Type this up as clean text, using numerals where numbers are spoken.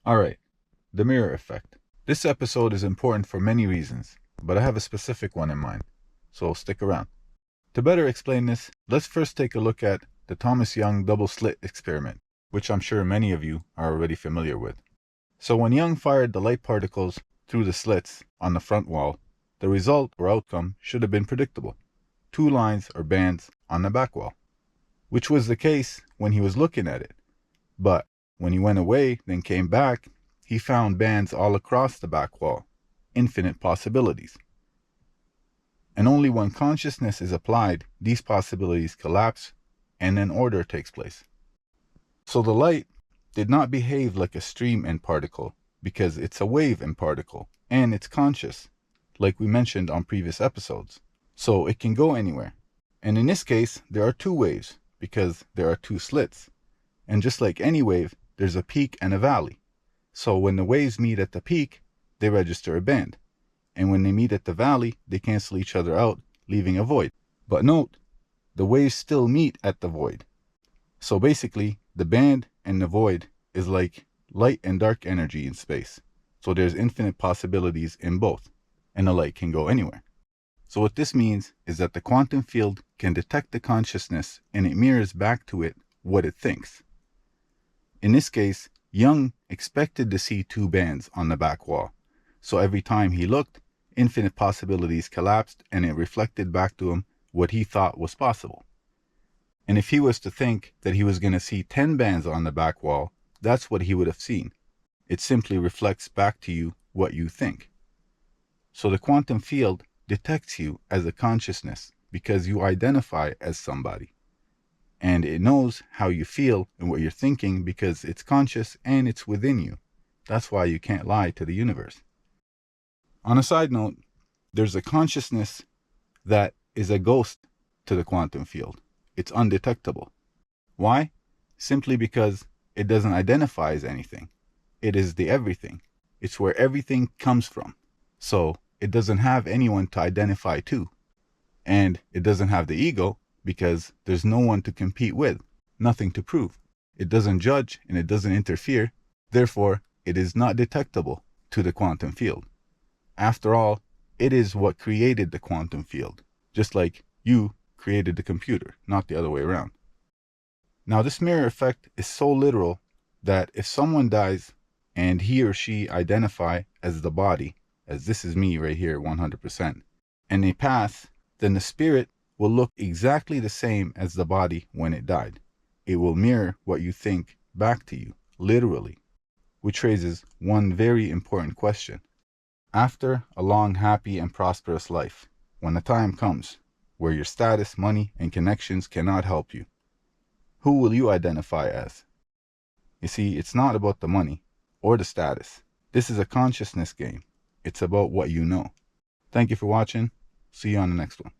Alright, the mirror effect. This episode is important for many reasons, but I have a specific one in mind, so stick around. To better explain this, let's first take a look at the Thomas Young double slit experiment, which I'm sure many of you are already familiar with. So when Young fired the light particles through the slits on the front wall, the result or outcome should have been predictable. 2 lines or bands on the back wall, which was the case when he was looking at it. But when he went away, then came back, he found bands all across the back wall, infinite possibilities. And only when consciousness is applied, these possibilities collapse and an order takes place. So the light did not behave like a stream end particle because it's a wave end particle and it's conscious, like we mentioned on previous episodes. So it can go anywhere. And in this case, there are 2 waves because there are 2 slits. And just like any wave, there's a peak and a valley. So when the waves meet at the peak, they register a band. And when they meet at the valley, they cancel each other out, leaving a void. But note, the waves still meet at the void. So basically, the band and the void is like light and dark energy in space. So there's infinite possibilities in both, and the light can go anywhere. So what this means is that the quantum field can detect the consciousness and it mirrors back to it what it thinks. In this case, Young expected to see 2 bands on the back wall. So every time he looked, infinite possibilities collapsed and it reflected back to him what he thought was possible. And if he was to think that he was going to see 10 bands on the back wall, that's what he would have seen. It simply reflects back to you what you think. So the quantum field detects you as a consciousness because you identify as somebody. And it knows how you feel and what you're thinking because it's conscious and it's within you. That's why you can't lie to the universe. On a side note, there's a consciousness that is a ghost to the quantum field. It's undetectable. Why? Simply because it doesn't identify as anything. It is the everything. It's where everything comes from. So it doesn't have anyone to identify to. And it doesn't have the ego because there's no one to compete with, nothing to prove. It doesn't judge and it doesn't interfere. Therefore, it is not detectable to the quantum field. After all, it is what created the quantum field, just like you created the computer, not the other way around. Now, this mirror effect is so literal that if someone dies and he or she identify as the body, as this is me right here 100%, and they pass, then the spirit will look exactly the same as the body when it died. It will mirror what you think back to you, literally, which raises one very important question. After a long, happy, and prosperous life, when the time comes where your status, money, and connections cannot help you, who will you identify as? You see, it's not about the money or the status. This is a consciousness game. It's about what you know. Thank you for watching. See you on the next one.